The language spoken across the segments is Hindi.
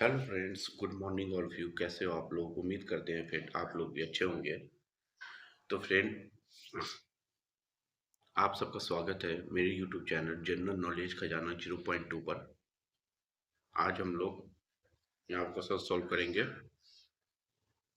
Hello friends, good morning all of you. कैसे हो आप लोग? उम्मीद करते हैं फ्रेंड आप लोग भी अच्छे होंगे। तो फ्रेंड, आप सबका स्वागत है मेरे यूट्यूब चैनल जनरल नॉलेज खजाना 0.2 पर। आज हम लोग यहाँ आपका सवाल सॉल्व करेंगे।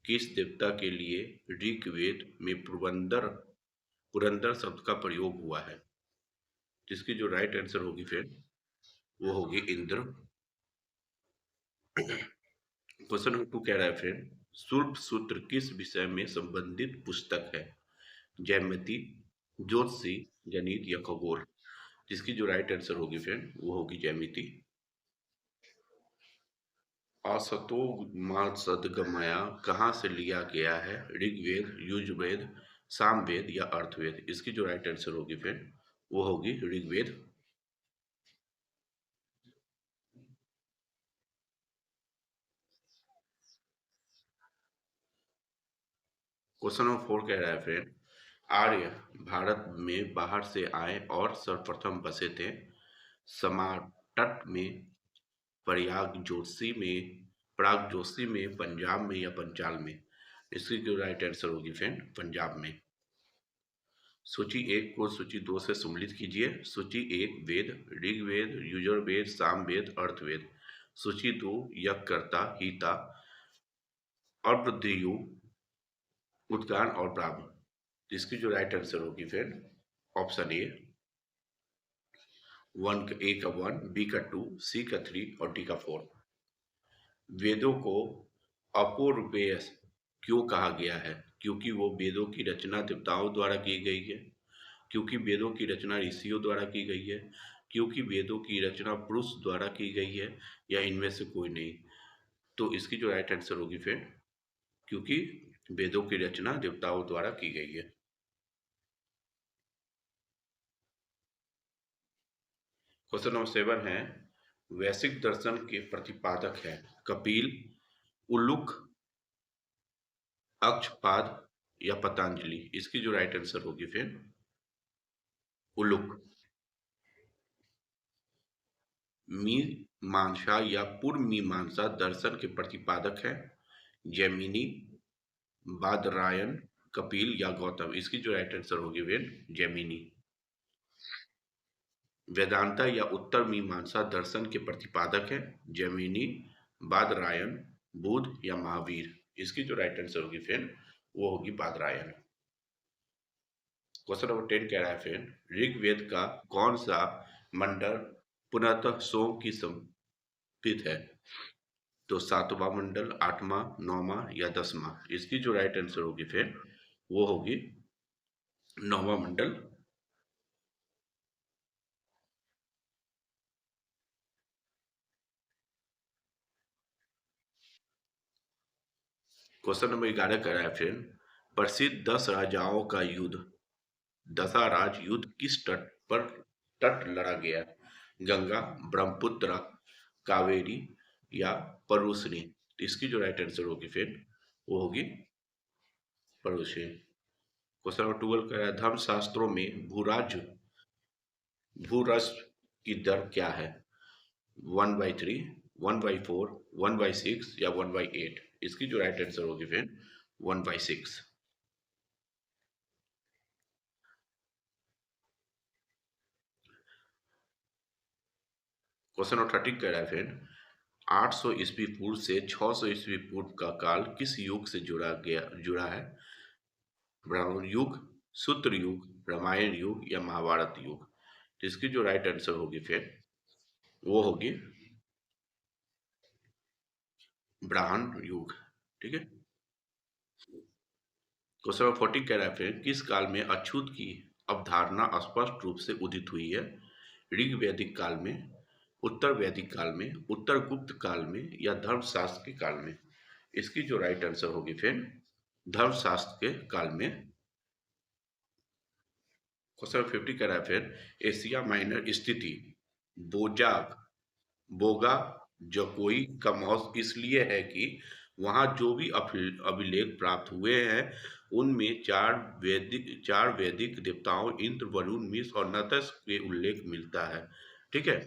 किस देवता के लिए ऋग्वेद में पुरंदर पुरंदर शब्द का प्रयोग हुआ है? जिसकी जो राइट आंसर होगी फ्रेंड, वो होगी इंद्र। क्वेश्चन नंबर 2 कह रहा है फ्रेंड, सूर्य सूत्र किस विषय में संबंधित पुस्तक है? ज्यामिति, ज्योतिषी, गणित या खगोल? जिसकी जो राइट आंसर होगी फ्रेंड, वो होगी ज्यामिति। असतो मा सदगमया कहाँ से लिया गया है? ऋग्वेद, यजुर्वेद, सामवेद या अर्थवेद? इसकी जो राइट आंसर होगी फ्रेंड, वो होगी ऋग्वेद। क्वेश्चन नंबर 4 कह रहा है फ्रेंड, आर्य भारत में बाहर से आए और सर्वप्रथम बसे थे। समाटट में, प्रयाग जोशी में, प्राग जोशी में, पंजाब में या पंचाल में? इसकी जो राइट आंसर होगी फ्रेंड, पंजाब में। सूची एक को सूची दो से सम्मिलित कीजिए। सूची एक वेद, ऋग्वेद, यजुर्वेद, सामवेद, अर्थवेद। सूची दो यज्ञकर्ता, हिता, अर्धयुग, उद्गान और ब्राह्मण। इसकी जो राइट आंसर होगी फ्रेंड, ऑप्शन ए, वन ए का 1, बी का 2, सी का 3 और डी का 4। वेदों को अपूर्वेय क्यों कहा गया है? क्योंकि वो वेदों की रचना देवताओं द्वारा की गई है, क्योंकि वेदों की रचना ऋषियों द्वारा की गई है, क्योंकि वेदों की रचना पुरुष द्वारा की गई है, या इनमें से कोई नहीं? तो इसकी जो राइट आंसर होगी फ्रेंड, क्योंकि वेदों की रचना देवताओं द्वारा की गई है। क्वेश्चन नंबर 7 है, वैश्विक दर्शन के प्रतिपादक है? कपिल, उलुक, अक्षपाद या पतंजलि? इसकी जो राइट आंसर होगी फ्रेंड, उलुक। मीमांसा या पूर्व मीमांसा दर्शन के प्रतिपादक है? जैमिनी, बादरायण, कपिल या गौतम? इसकी जो राइट आंसर होगी फ्रेंड, जैमिनी। वेदांता या उत्तर मीमांसा दर्शन के प्रतिपादक है? जैमिनी, बादरायण, बुद्ध या महावीर? इसकी जो राइट आंसर होगी फ्रेंड, वो होगी बादरायण। क्वेश्चन नंबर 10 कह रहा है फ्रेंड, ऋग्वेद का कौन सा मंडल पुनः सोम की समर्पित है? तो सातवां मंडल, आठवां, नौवां या 10वां? इसकी जो राइट आंसर होगी फ्रेंड, वो होगी 9वां मंडल। क्वेश्चन नंबर 11 कह रहा है फ्रेंड, प्रसिद्ध 10 राजाओं का युद्ध, दशाराज युद्ध किस तट पर तट लड़ा गया? गंगा, ब्रह्मपुत्र, कावेरी या परुशनी? इसकी जो राइट आंसर होगी फ्रेंड, वो होगी परुशनी। क्वेश्चन नंबर 12 कह रहा है, धर्मशास्त्रों में भूरज की दर क्या है? 1/3, 1/4, 1/6 या 1/8? इसकी जो राइट आंसर होगी फ्रेंड, 1/6। क्वेश्चन नंबर 13 कह रहा है फ्रेंड, 800 ईस्वी पूर्व से 600 ईस्वी पूर्व का काल किस युग से जुड़ा है? ब्राह्मण युग, शूद्र युग, रामायण युग या महाभारत युग? जिसकी जो राइट आंसर होगी फिर, वो होगी ब्राह्मण युग। ठीक है। क्वेश्चन नंबर 14 कह रहा है फिर, किस काल में अछूत की अवधारणा स्पष्ट रूप से उदित हुई है? ऋग वैदिक काल में, उत्तर वैदिक काल में, उत्तर गुप्त काल में या धर्मशास्त्र के काल में? इसकी जो राइट आंसर होगी फिर, धर्मशास्त्र के काल में। क्वेश्चन 50 कह रहा है फिर, एशिया माइनर स्थिति बोजाक बोगा जकोई का मौज इसलिए है कि वहाँ जो भी अभिलेख प्राप्त हुए हैं उनमें चार वैदिक देवताओं इंद्र, वरुण, मिस और नतस के उल्लेख मिलता है। ठीक है।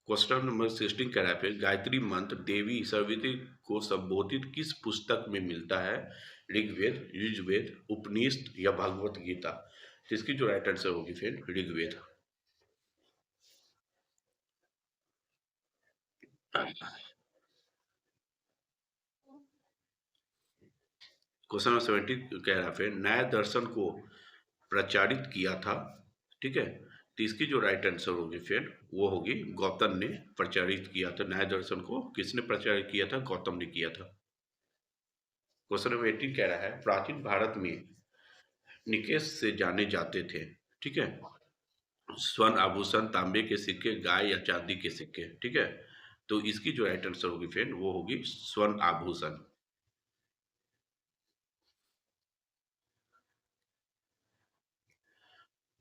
क्वेश्चन नंबर 16 कह रहा है फिर गायत्री मंत्र देवी सरस्वती को संबोधित किस पुस्तक में मिलता है? ऋग्वेद, यजुर्वेद, उपनिषद या भगवत गीता? तो इसकी जो राइट आंसर होगी फिर ऋग्वेद। क्वेश्चन नंबर 17 कह रहा है फिर न्याय दर्शन को प्रचारित किया था, ठीक है? तो इसकी जो राइट आंसर होगी फिर वो होगी गौतम ने प्रचारित किया था। न्याय दर्शन को किसने प्रचारित किया था? गौतम ने किया था। क्वेश्चन नंबर 18 कह रहा है प्राचीन भारत में निकेश से जाने जाते थे, ठीक है? स्वर्ण आभूषण, तांबे के सिक्के, गाय या चांदी के सिक्के, ठीक है? तो इसकी जो राइट आंसर होगी फिर वो होगी स्वर्ण आभूषण।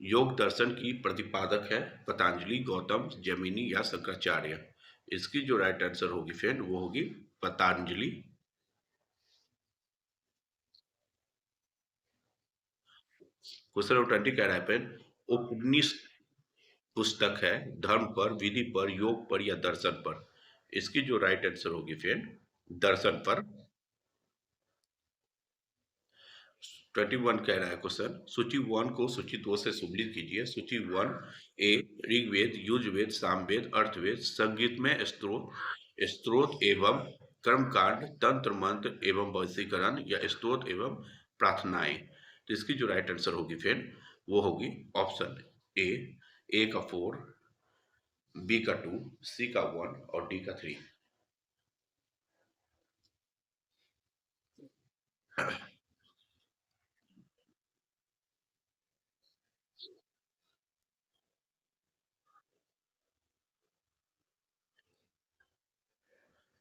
योग दर्शन की प्रतिपादक है पतंजलि, गौतम, जैमिनी या शंकराचार्य? इसकी जो राइट आंसर होगी फिर वो होगी पतंजलि। क्वेश्चन नंबर 20 कह रहा है फिर उपनिषद पुस्तक है धर्म पर, विधि पर, योग पर या दर्शन पर? इसकी जो राइट आंसर होगी फिर दर्शन पर। 21 कह रहा है क्वेश्चन सूची वन को सूची दो से सुमेलित कीजिए। सूची वन ए ऋग्वेद, युजवेद, सामवेद, अर्थवेद, संगीत में स्त्रोत, स्त्रोत एवं कर्मकांड, तंत्र मंत्र एवं वशीकरण या स्त्रोत एवं प्रार्थनाएं? तो इसकी जो राइट आंसर होगी फिर वो होगी ऑप्शन ए का 4, बी का 2, सी का 1 और डी का 3।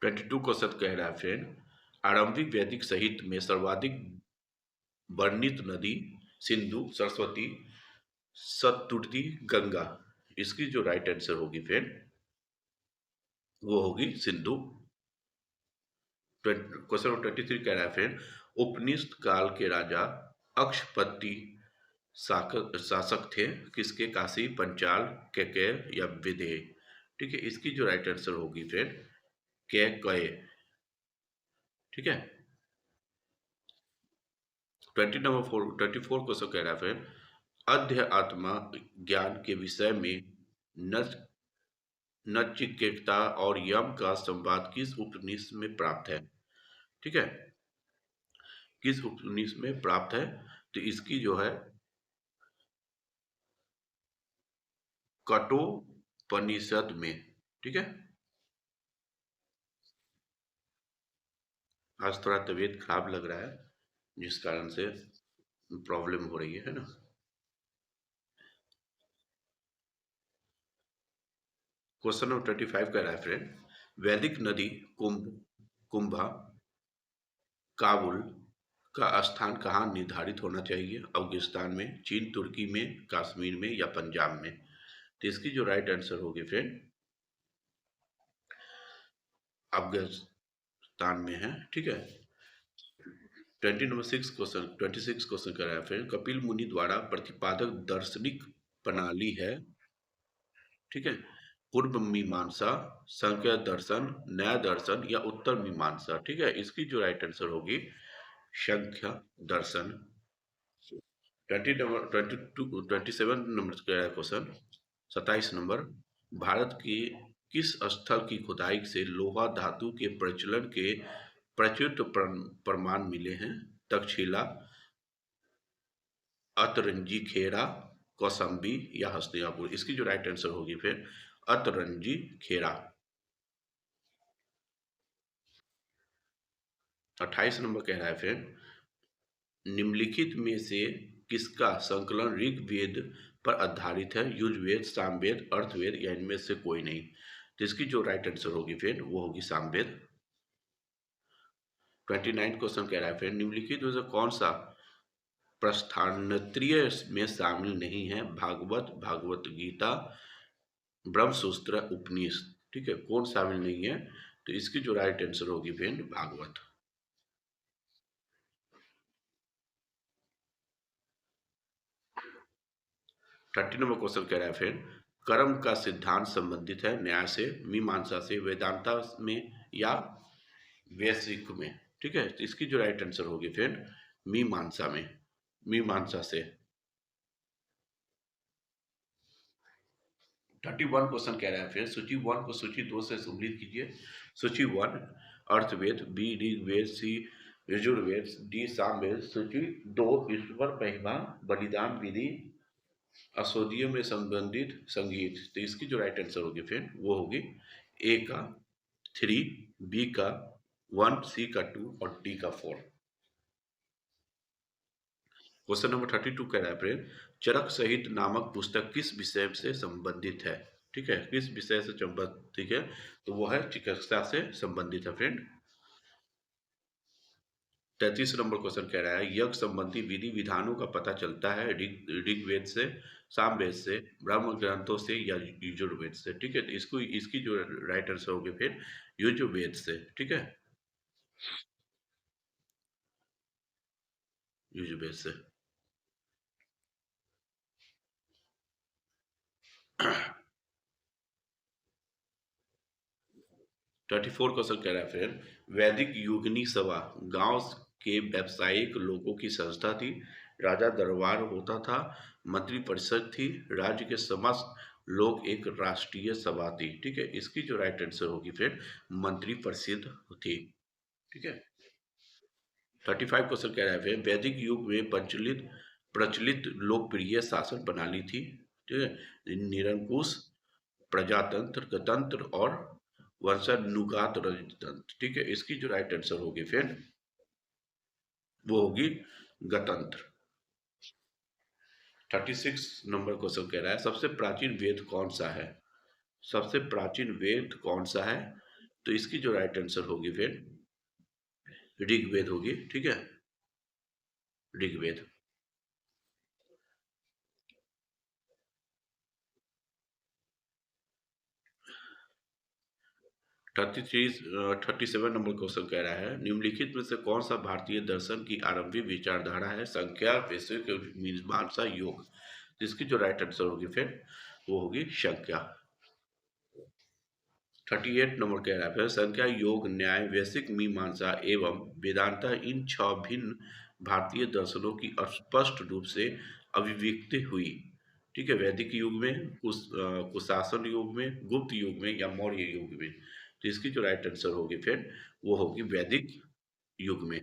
22 क्वेश्चन कह रहा है फिर आरंभिक वैदिक साहित्य में सर्वाधिक वर्णित नदी सिंधु, सरस्वती, सतुर्ती, गंगा? इसकी जो राइट आंसर होगी फिर वो होगी सिंधु। क्वेश्चन नंबर 23 कह रहा है फिर उपनिषद काल के राजा अक्षपति शासक थे किसके? काशी, पंचाल, केकय या विदेह? ठीक है, इसकी जो राइट आंसर होगी फिर केकय, ठीक है। 24 क्वेश्चन कह रहा है फिर अध्य आत्मा ज्ञान के विषय में न नचिकेता और यम का संवाद किस उपनिषद में प्राप्त है? ठीक है, किस उपनिषद में प्राप्त है? तो इसकी जो है कठोपनिषद में, ठीक है। आज थोड़ा तबीयत खराब लग रहा है जिस कारण से प्रॉब्लम हो रही है ना। क्वेश्चन नंबर 25 का रेफरेंस वैदिक नदी कुंभा काबुल का स्थान कहाँ निर्धारित होना चाहिए? अफगानिस्तान में, चीन, तुर्की में, कश्मीर में या पंजाब में? तो इसकी जो राइट आंसर होगी फ्रेंड अफगानिस्तान में है, ठीक है। 26 क्वेश्चन का रेफरेंस कपिल मुनि द्वारा प्रतिपादक दार्शनिक प्रणाली है, ठीक है। पूर्व मीमांसा, संख्या दर्शन, न्याय दर्शन या उत्तर मीमांसा? ठीक है, इसकी जो राइट आंसर होगी संख्या दर्शन। 27 नंबर का क्वेश्चन 27 नंबर भारत की किस स्थल की खुदाई से लोहा धातु के प्रचलन के प्रचुर प्रमाण मिले हैं? तक्षशिला, अतरंजी खेड़ा, कौशाम्बी या हस्तिनापुर? इसकी जो राइट आंसर होगी फिर अतरंजी खेड़ा। 28 नंबर कह रहा है फिर निम्नलिखित में से किसका संकलन ऋग्वेद पर आधारित है? युजवेद, सामवेद, अर्थवेद या इनमें से कोई नहीं? तो इसकी जो राइट आंसर होगी फिर वो होगी सामवेद। 29 क्वेश्चन कह रहा है फिर निम्नलिखित में से कौन सा प्रस्थानत्रय में शामिल नहीं है? भागवत, भागवत गीता, ब्रह्मसूत्र, उपनिषद? ठीक है, कौन शामिल नहीं है? तो इसकी जो राइट आंसर होगी फिर भागवत। 30 नंबर क्वेश्चन कह रहा है फिर कर्म का सिद्धांत संबंधित है न्याय से, मीमांसा से, वेदांता में या वैश्विक में। ठीक है, तो इसकी जो राइट आंसर होगी फ्रेंड मीमांसा में, मीमांसा से। 31 क्वेश्चन कह रहा है फिर सूची वन को सूची दो से सम्मिलित कीजिए। सूची वन अर्थवेद, बी ऋग्वेद, सी यजुर्वेद, डी सामवेद। सूची दो ईश्वर महिमा, बलिदान विधि, असोदियों में संबंधित संगीत। तो इसकी जो राइट आंसर होगी फिर वो होगी ए का 3, बी का 1, सी का 2 और डी का 4। क्वेश्चन नंबर 32 कह रहा है फ्रेंड चरक सहित नामक पुस्तक किस विषय से संबंधित है। ठीक है, किस विषय से संबंधित है, तो वो है चिकित्सा से संबंधित है फ्रेंड। 33 नंबर क्वेश्चन कह रहा है यज्ञ संबंधी विधि विधानों का पता चलता है ऋग्वेद से, सामवेद से, ब्रह्म ग्रंथों से या यजुर्वेद से। ठीक है, तो इसको इसकी जो राइट आंसर होगी फिर यजुर्वेद से। ठीक है, यजुर्वेद से। 34 क्वेश्चन कह रहा है फिर वैदिक युगनी सभा गांव के व्यावसायिक लोगों की संस्था थी, राजा दरबार होता था, मंत्री परिषद थी, राज्य के समस्त लोग एक राष्ट्रीय सभा थी। ठीक है, इसकी जो राइट आंसर होगी फिर मंत्री परिषद थी। ठीक है, 35 क्वेश्चन कह रहा है फिर वैदिक युग में प्रचलित प्रचलित लोकप्रिय शासन प्रणाली थी। ठीक है, निरंकुश, प्रजातंत्र, गणतंत्र और वंशानुगत राजतंत्र। ठीक है, इसकी जो राइट आंसर होगी फिर वो होगी गणतंत्र। 36 नंबर क्वेश्चन कह रहा है सबसे प्राचीन वेद कौन सा है। सबसे प्राचीन वेद कौन सा है, तो इसकी जो राइट आंसर होगी फिर ऋग्वेद होगी। ठीक है, ऋग्वेद। 37 नंबर क्वेश्चन कह रहा है निम्नलिखित में से कौन सा भारतीय दर्शन की आरंभिक विचारधारा है संख्या, वैश्विक मीमांसा, योग। जिसकी जो राइट आंसर होगी फिर वो होगी संख्या। 38 नंबर कह रहा है फिर संख्या, योग, न्याय, वैश्विक मीमांसा एवं वेदांता इन छह भिन्न भारतीय दर्शनों की स्पष्ट रूप से अभिव्यक्ति हुई। ठीक है, वैदिक युग में, कुशासन युग में, गुप्त युग में या मौर्य युग में। तो इसकी जो राइट आंसर होगी फिर वो होगी वैदिक युग में।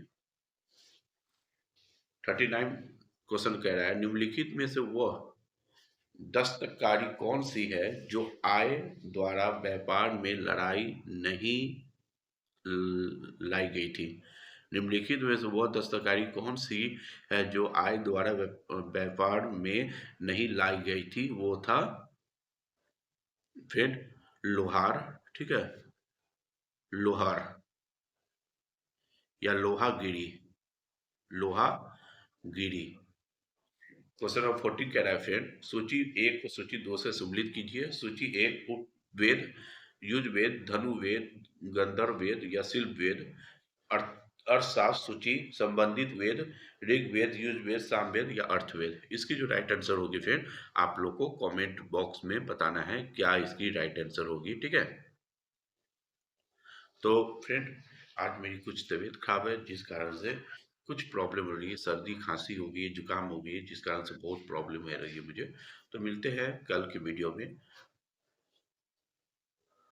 39 क्वेश्चन कह रहा है निम्नलिखित में से वह दस्तकारी कौन सी है जो आय द्वारा व्यापार में लड़ाई नहीं लाई गई थी। निम्नलिखित में से वह दस्तकारी कौन सी है जो आय द्वारा व्यापार में नहीं लाई गई थी, वो था फिर लोहार। ठीक है, लोहार या लोहागिरी, लोहागिरी। क्वेश्चन नंबर 14 कह रहा है फ्रेंड सूची एक को सूची दो से सम्मिलित कीजिए। सूची एक उपवेद, युजवेद, धनुवेद, गंधर्व वेद या शिल्प वेद। अर्थशास्त्र सूची संबंधित वेद ऋग्वेद, युजवेद, सामवेद या अर्थवेद। इसकी जो राइट आंसर होगी फ्रेंड आप लोग को कमेंट बॉक्स में बताना है क्या इसकी राइट आंसर होगी। ठीक है, तो फ्रेंड आज मेरी कुछ तबीयत खराब है जिस कारण से कुछ प्रॉब्लम हो रही है, सर्दी खांसी हो गई है, जुकाम हो गई है, जिस कारण से बहुत प्रॉब्लम हो रही है मुझे। तो मिलते हैं कल की वीडियो में।